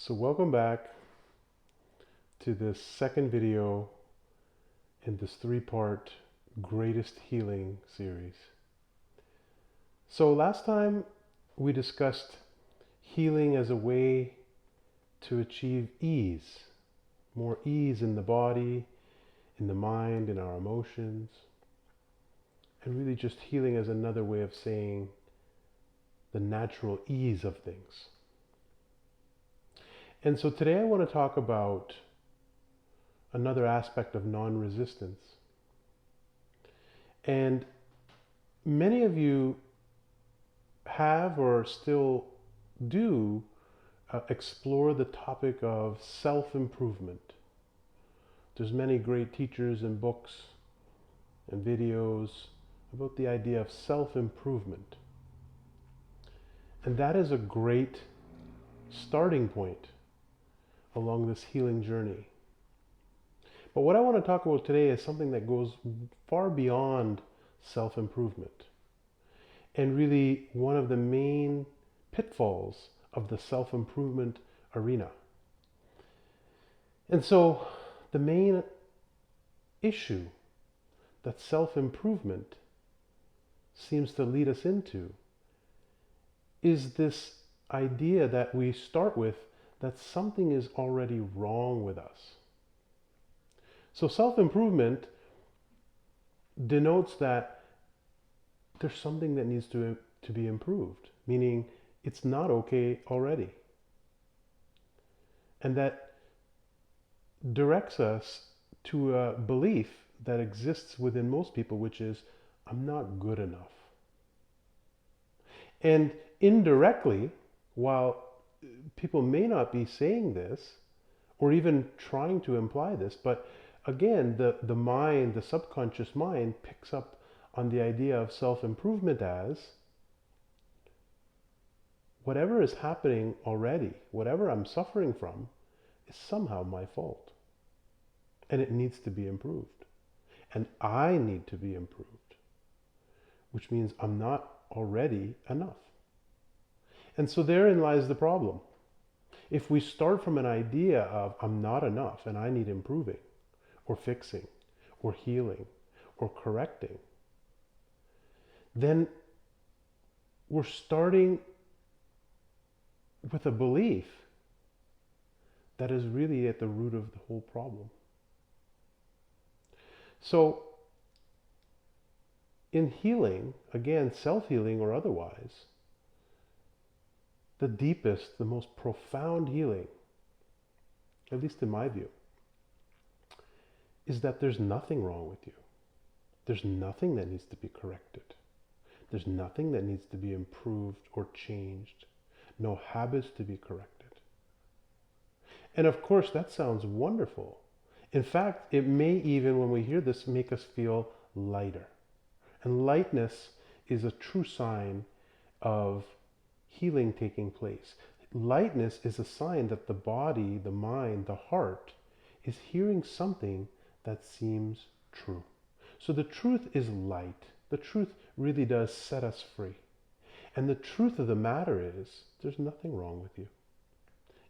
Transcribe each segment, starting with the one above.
So welcome back to this second video in this three-part Greatest Healing series. So last time we discussed healing as a way to achieve ease, more ease in the body, in the mind, in our emotions, and really just healing as another way of saying the natural ease of things. And so today I want to talk about another aspect of non-resistance. And many of you have or still do explore the topic of self-improvement. There's many great teachers and books and videos about the idea of self-improvement. And that is a great starting point along this healing journey. But what I want to talk about today is something that goes far beyond self-improvement, and really one of the main pitfalls of the self-improvement arena. And so the main issue that self-improvement seems to lead us into is this idea that we start with that something is already wrong with us. So self-improvement denotes that there's something that needs to be improved, meaning it's not okay already. And that directs us to a belief that exists within most people, which is, I'm not good enough. And indirectly, while people may not be saying this, or even trying to imply this, but again, the mind, the subconscious mind, picks up on the idea of self-improvement as whatever is happening already, whatever I'm suffering from, is somehow my fault. And it needs to be improved. And I need to be improved, which means I'm not already enough. And so therein lies the problem. If we start from an idea of I'm not enough and I need improving, or fixing, or healing, or correcting, then we're starting with a belief that is really at the root of the whole problem. So in healing, again, self-healing or otherwise, the deepest, the most profound healing, at least in my view, is that there's nothing wrong with you. There's nothing that needs to be corrected. There's nothing that needs to be improved or changed. No habits to be corrected. And of course, that sounds wonderful. In fact, it may even, when we hear this, make us feel lighter. And lightness is a true sign of healing taking place. Lightness is a sign that the body, the mind, the heart is hearing something that seems true. So the truth is light. The truth really does set us free. And the truth of the matter is, there's nothing wrong with you.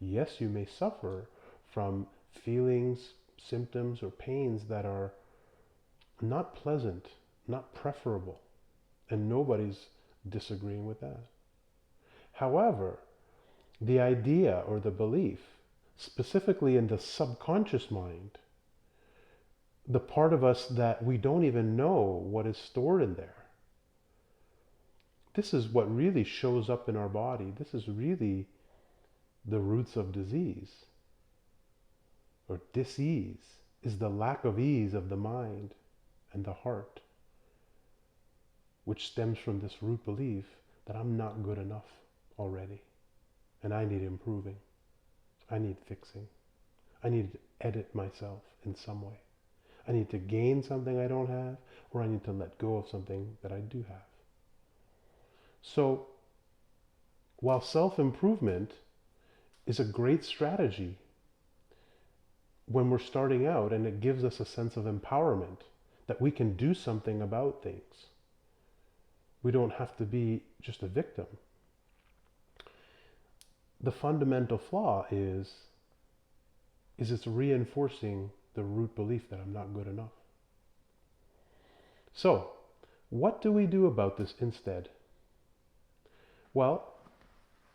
Yes, you may suffer from feelings, symptoms, or pains that are not pleasant, not preferable, and nobody's disagreeing with that. However, the idea or the belief, specifically in the subconscious mind, the part of us that we don't even know what is stored in there, this is what really shows up in our body. This is really the roots of disease, or dis-ease, is the lack of ease of the mind and the heart, which stems from this root belief that I'm not good enough already, and I need improving, I need fixing, I need to edit myself in some way. I need to gain something I don't have, or I need to let go of something that I do have. So, while self-improvement is a great strategy when we're starting out, and it gives us a sense of empowerment that we can do something about things, we don't have to be just a victim. The fundamental flaw is it's reinforcing the root belief that I'm not good enough. So, what do we do about this instead? Well,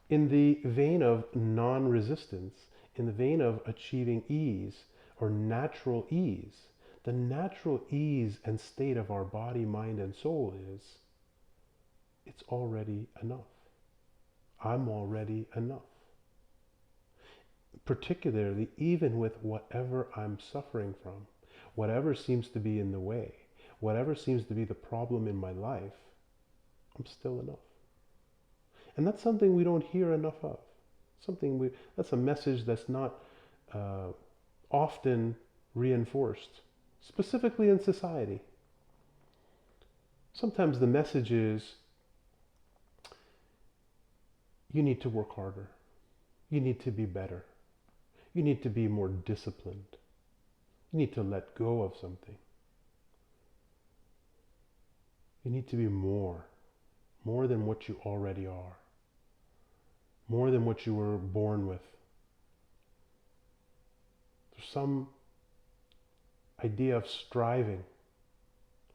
in the vein of non-resistance, in the vein of achieving ease or natural ease, the natural ease and state of our body, mind, and soul is it's already enough. I'm already enough. Particularly, even with whatever I'm suffering from, whatever seems to be in the way, whatever seems to be the problem in my life, I'm still enough. And that's something we don't hear enough of. That's a message that's not often reinforced, specifically in society. Sometimes the message is, you need to work harder. You need to be better. You need to be more disciplined. You need to let go of something. You need to be more than what you already are, more than what you were born with. There's some idea of striving,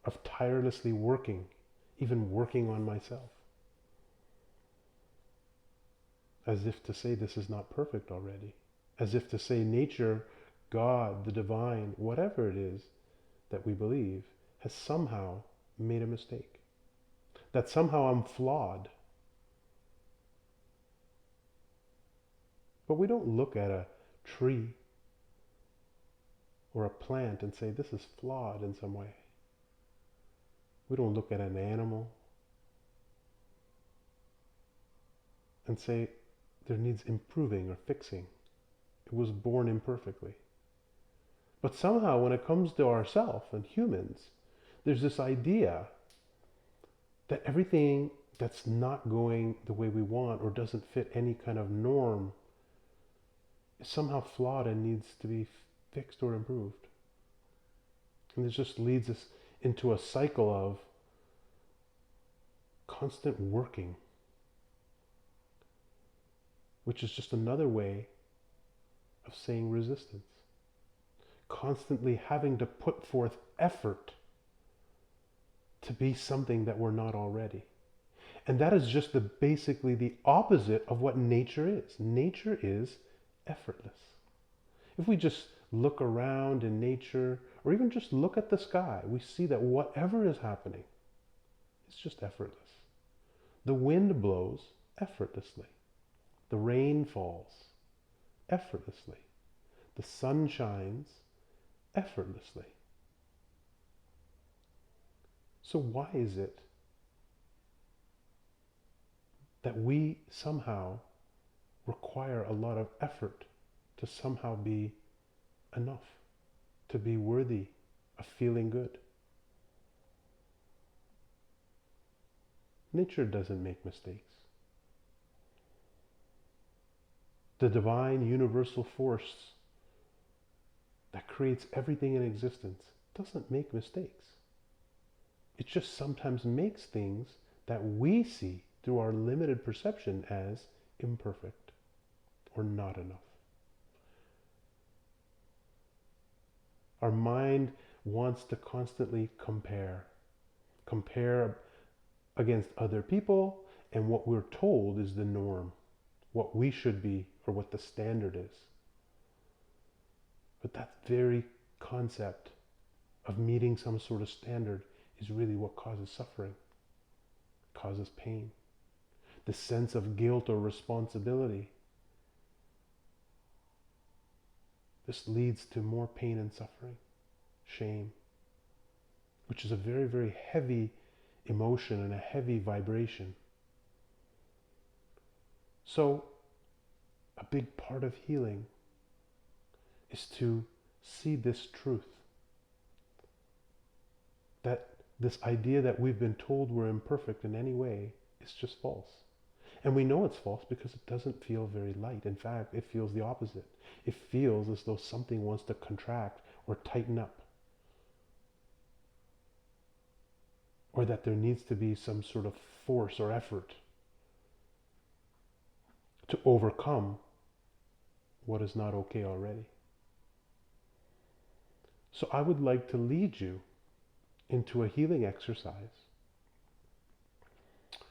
of tirelessly working, even working on myself, as if to say this is not perfect already, as if to say nature, God, the divine, whatever it is that we believe, has somehow made a mistake, that somehow I'm flawed. But we don't look at a tree or a plant and say this is flawed in some way. We don't look at an animal and say there needs improving or fixing. It was born imperfectly. But somehow when it comes to ourselves and humans, there's this idea that everything that's not going the way we want or doesn't fit any kind of norm is somehow flawed and needs to be fixed or improved. And this just leads us into a cycle of constant working, which is just another way of saying resistance. Constantly having to put forth effort to be something that we're not already. And that is just basically the opposite of what nature is. Nature is effortless. If we just look around in nature, or even just look at the sky, we see that whatever is happening, it's just effortless. The wind blows effortlessly. The rain falls effortlessly. The sun shines effortlessly. So why is it that we somehow require a lot of effort to somehow be enough, to be worthy of feeling good? Nature doesn't make mistakes. The divine universal force that creates everything in existence doesn't make mistakes. It just sometimes makes things that we see through our limited perception as imperfect or not enough. Our mind wants to constantly compare against other people and what we're told is the norm, what we should be or what the standard is. But that very concept of meeting some sort of standard is really what causes suffering, causes pain. The sense of guilt or responsibility. This leads to more pain and suffering, shame, which is a very, very heavy emotion and a heavy vibration. So, a big part of healing is to see this truth, that this idea that we've been told we're imperfect in any way is just false. And we know it's false because it doesn't feel very light. In fact, it feels the opposite. It feels as though something wants to contract or tighten up, or that there needs to be some sort of force or effort to overcome what is not okay already. So I would like to lead you into a healing exercise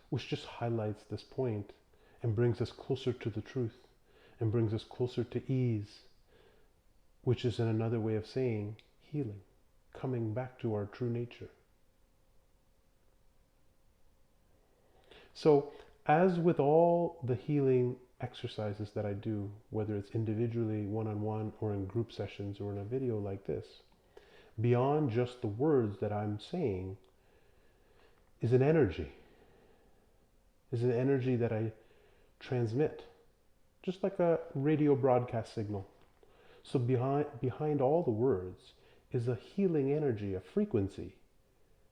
which just highlights this point and brings us closer to the truth and brings us closer to ease, which is in another way of saying healing, coming back to our true nature. So, as with all the healing exercises that I do, whether it's individually, one-on-one, or in group sessions, or in a video like this, beyond just the words that I'm saying is an energy, that I transmit, just like a radio broadcast signal. So behind all the words is a healing energy, a frequency,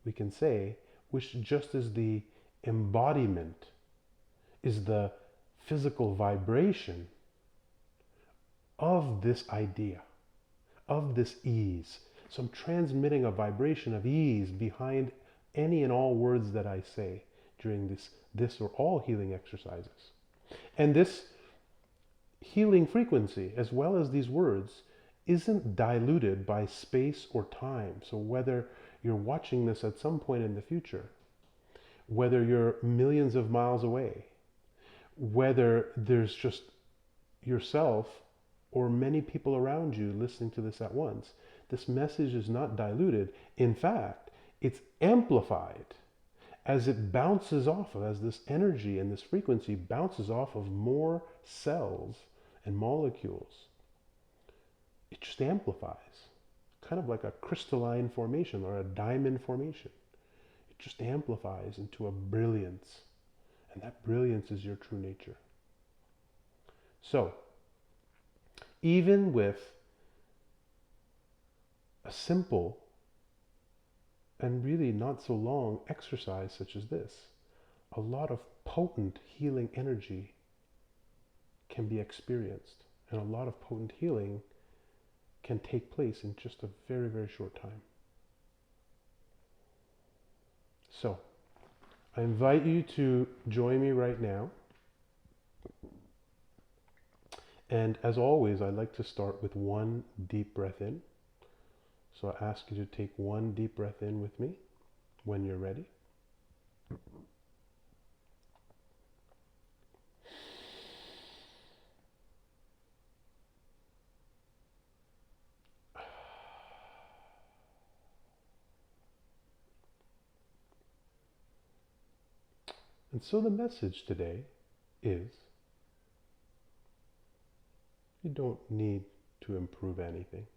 we can say, which just is the embodiment, is the physical vibration of this idea, of this ease. So I'm transmitting a vibration of ease behind any and all words that I say during this or all healing exercises. And this healing frequency, as well as these words, isn't diluted by space or time. So whether you're watching this at some point in the future, whether you're millions of miles away, whether there's just yourself or many people around you listening to this at once, this message is not diluted. In fact, it's amplified as it bounces off of, as this energy and this frequency bounces off of more cells and molecules. It just amplifies, kind of like a crystalline formation or a diamond formation. It just amplifies into a brilliance, and that brilliance is your true nature. So, even with a simple and really not so long exercise such as this, a lot of potent healing energy can be experienced, and a lot of potent healing can take place in just a very, very short time. So, I invite you to join me right now. And as always, I like to start with one deep breath in. So I ask you to take one deep breath in with me when you're ready. And so the message today is, you don't need to improve anything.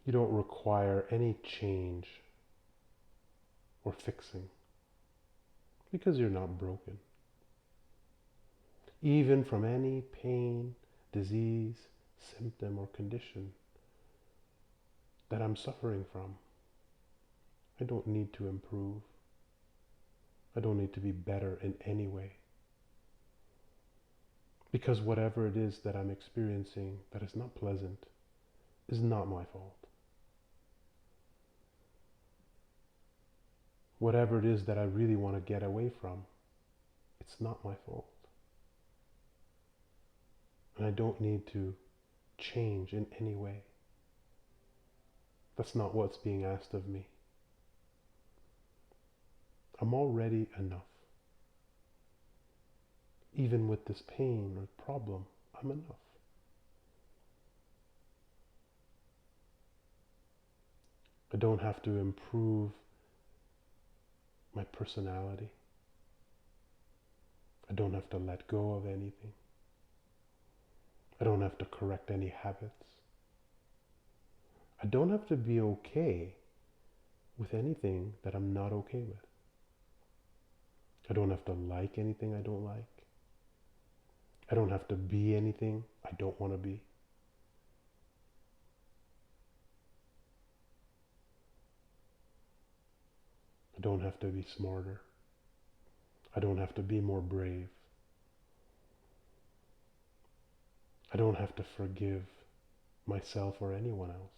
You don't require any change or fixing, because you're not broken. Even from any pain, disease, symptom, or condition that I'm suffering from, I don't need to improve. I don't need to be better in any way. Because whatever it is that I'm experiencing that is not pleasant is not my fault. Whatever it is that I really want to get away from, it's not my fault. And I don't need to change in any way. That's not what's being asked of me. I'm already enough. Even with this pain or problem, I'm enough. I don't have to improve my personality. I don't have to let go of anything. I don't have to correct any habits. I don't have to be okay with anything that I'm not okay with. I don't have to like anything I don't like. I don't have to be anything I don't want to be. I don't have to be smarter. I don't have to be more brave. I don't have to forgive myself or anyone else.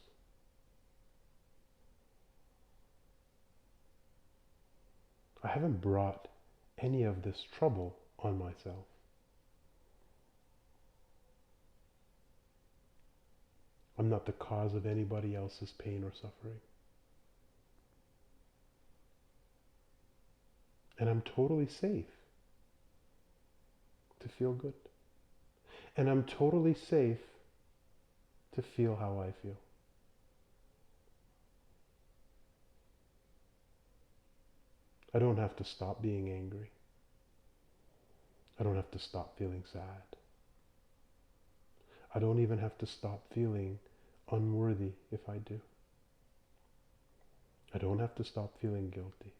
I haven't brought any of this trouble on myself. I'm not the cause of anybody else's pain or suffering. And I'm totally safe to feel good. And I'm totally safe to feel how I feel. I don't have to stop being angry. I don't have to stop feeling sad. I don't even have to stop feeling unworthy if I do. I don't have to stop feeling guilty.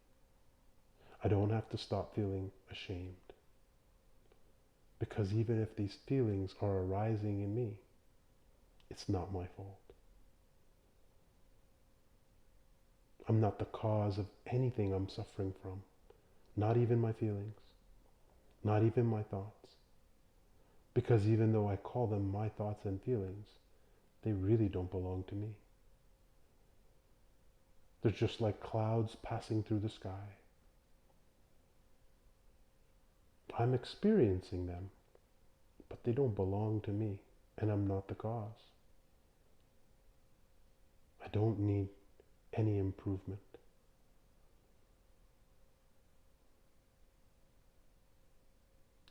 I don't have to stop feeling ashamed. Because even if these feelings are arising in me, it's not my fault. I'm not the cause of anything I'm suffering from. Not even my feelings. Not even my thoughts. Because even though I call them my thoughts and feelings, they really don't belong to me. They're just like clouds passing through the sky. I'm experiencing them, but they don't belong to me, and I'm not the cause. I don't need any improvement.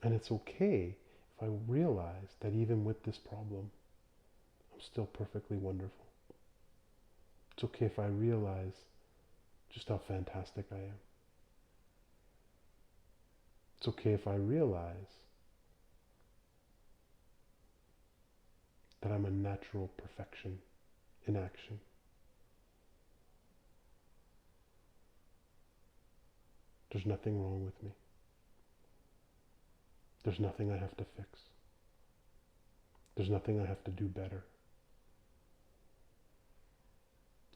And it's okay if I realize that even with this problem, I'm still perfectly wonderful. It's okay if I realize just how fantastic I am. It's okay if I realize that I'm a natural perfection in action. There's nothing wrong with me. There's nothing I have to fix. There's nothing I have to do better.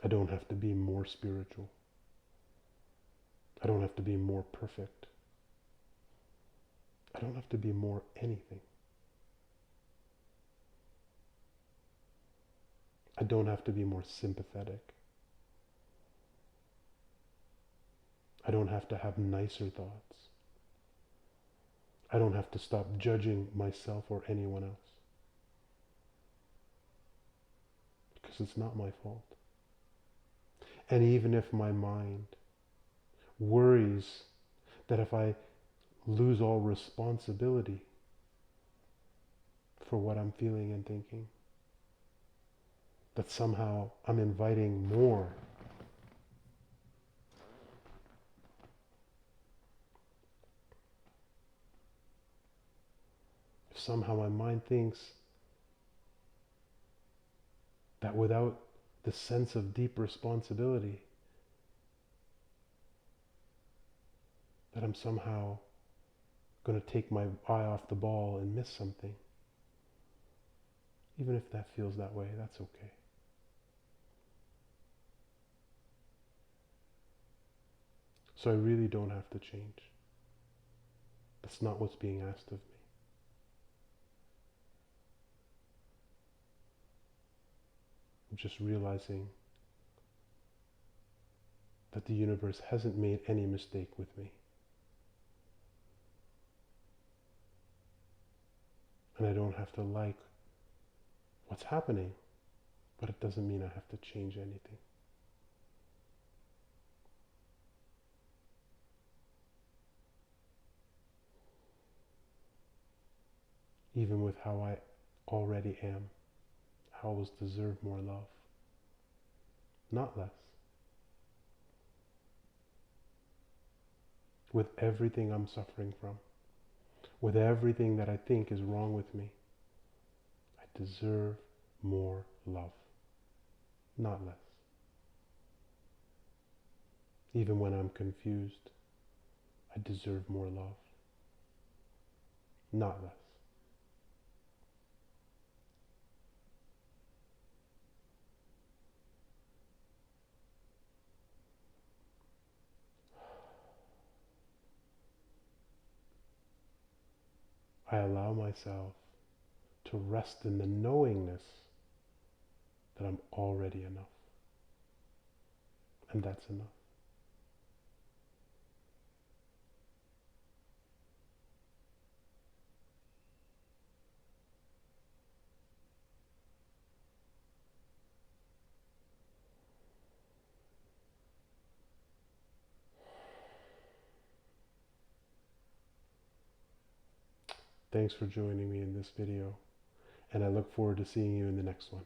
I don't have to be more spiritual. I don't have to be more perfect. I don't have to be more anything. I don't have to be more sympathetic. I don't have to have nicer thoughts. I don't have to stop judging myself or anyone else. Because it's not my fault. And even if my mind worries that if I lose all responsibility for what I'm feeling and thinking, that somehow I'm inviting more if somehow my mind thinks that without the sense of deep responsibility, that I'm somehow going to take my eye off the ball and miss something. Even if that feels that way, that's okay. So I really don't have to change. That's not what's being asked of me. I'm just realizing that the universe hasn't made any mistake with me. And I don't have to like what's happening, but it doesn't mean I have to change anything. Even with how I already am, I always deserve more love, not less. With everything I'm suffering from, with everything that I think is wrong with me, I deserve more love, not less. Even when I'm confused, I deserve more love, not less. I allow myself to rest in the knowingness that I'm already enough. And that's enough. Thanks for joining me in this video, and I look forward to seeing you in the next one.